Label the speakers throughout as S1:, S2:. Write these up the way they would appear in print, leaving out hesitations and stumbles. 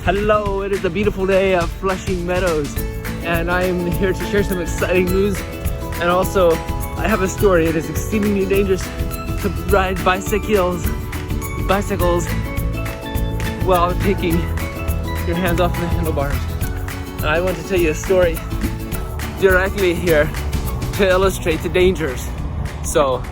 S1: Hello, it is a beautiful day of Flushing Meadows, and I am here to share some exciting news. And also, I have a story. It is exceedingly dangerous to ride bicycles while taking your hands off the handlebars. And I want to tell you a story directly here to illustrate the dangers. So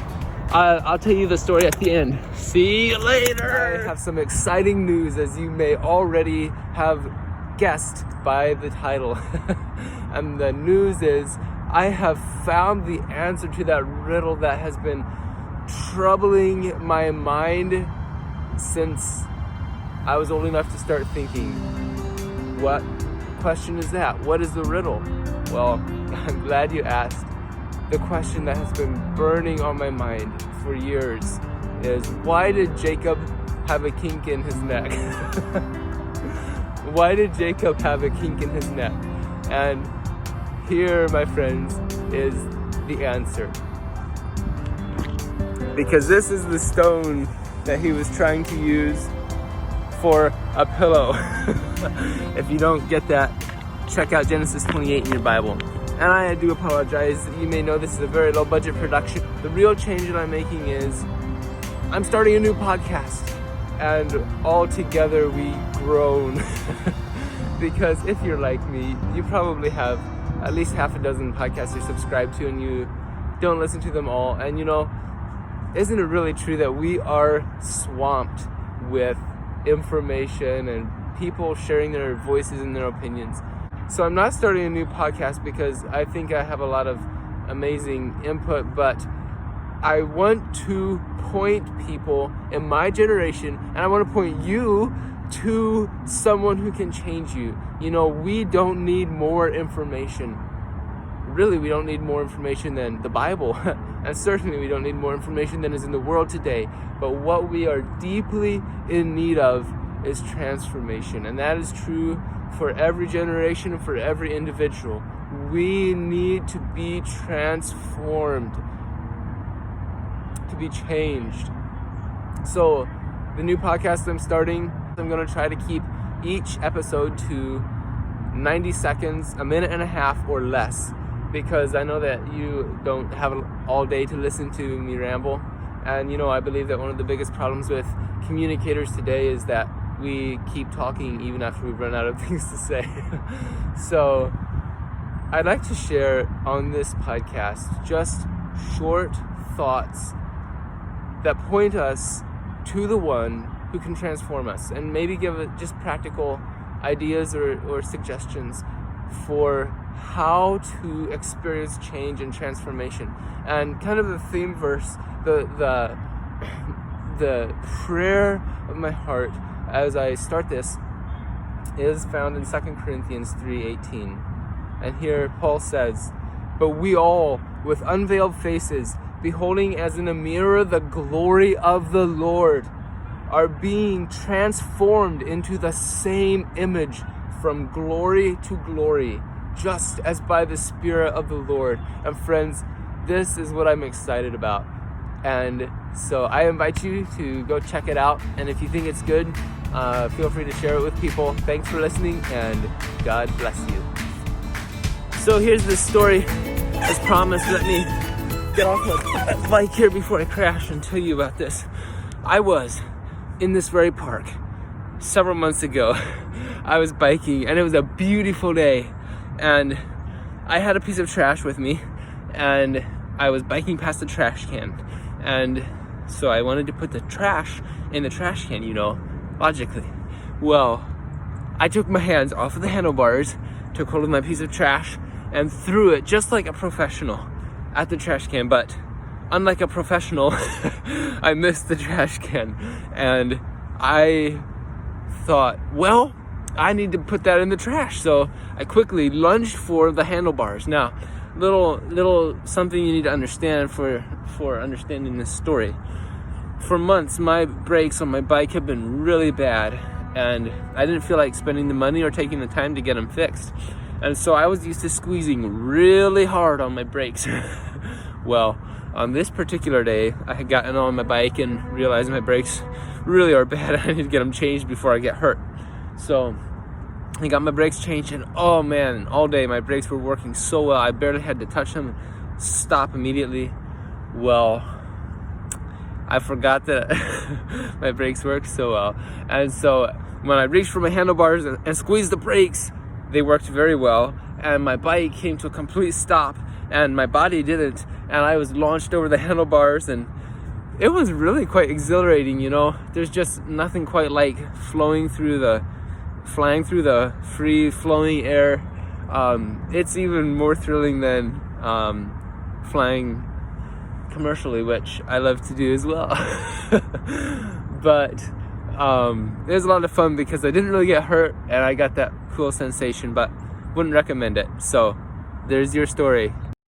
S1: I'll tell you the story at the end. See you later. I have some exciting news, as you may already have guessed by the title. And the news is I have found the answer to that riddle that has been troubling my mind since I was old enough to start thinking. What question is that? What is the riddle? Well, I'm glad you asked. The question that has been burning on my mind for years is, why did Jacob have a kink in his neck? Why did Jacob have a kink in his neck? And here, my friends, is the answer. Because this is the stone that he was trying to use for a pillow. If you don't get that, check out Genesis 28 in your Bible. And I do apologize. You may know this is a very low budget production. The real change that I'm making is I'm starting a new podcast. And all together we groan. Because if you're like me, you probably have at least half a dozen podcasts you're subscribed to and you don't listen to them all. And you know, isn't it really true that we are swamped with information and people sharing their voices and their opinions? So I'm not starting a new podcast because I think I have a lot of amazing input, but I want to point people in my generation, and I want to point you to someone who can change you. You know, we don't need more information. Really, we don't need more information than the Bible. And certainly we don't need more information than is in the world today. But what we are deeply in need of is transformation. And that is true for every generation and for every individual. We need to be transformed, to be changed. So the new podcast I'm starting, I'm going to try to keep each episode to 90 seconds, a minute and a half or less, because I know that you don't have all day to listen to me ramble. And you know, I believe that one of the biggest problems with communicators today is that we keep talking even after we've run out of things to say. So I'd like to share on this podcast just short thoughts that point us to the one who can transform us, and maybe give it just practical ideas or suggestions for how to experience change and transformation. And kind of the theme verse, the prayer of my heart as I start this is found in 2 Corinthians 3:18. And here Paul says, "But we all, with unveiled faces, beholding as in a mirror the glory of the Lord, are being transformed into the same image from glory to glory, just as by the Spirit of the Lord." And friends, this is what I'm excited about. And so I invite you to go check it out. And if you think it's good, feel free to share it with people. Thanks for listening, and God bless you. So here's the story. As promised, let me get off my bike here before I crash and tell you about this. I was in this very park several months ago. I was biking, and it was a beautiful day. And I had a piece of trash with me, and I was biking past the trash can. And so I wanted to put the trash in the trash can, you know, logically. Well, I took my hands off of the handlebars, took hold of my piece of trash, and threw it just like a professional at the trash can. But unlike a professional, I missed the trash can. And I thought, well, I need to put that in the trash. So I quickly lunged for the handlebars. Now, little something you need to understand for understanding this story. For months, my brakes on my bike have been really bad, and I didn't feel like spending the money or taking the time to get them fixed. And so I was used to squeezing really hard on my brakes. Well, on this particular day, I had gotten on my bike and realized my brakes really are bad. I need to get them changed before I get hurt. So I got my brakes changed, and oh man, all day my brakes were working so well. I barely had to touch them, stop immediately. Well, I forgot that my brakes worked so well. And so when I reached for my handlebars and squeezed the brakes, they worked very well. And my bike came to a complete stop, and my body didn't. And I was launched over the handlebars, and it was really quite exhilarating, you know. There's just nothing quite like flying through the free flowing air. It's even more thrilling than flying commercially, which I love to do as well. But it was a lot of fun because I didn't really get hurt, and I got that cool sensation, but wouldn't recommend it. So there's your story.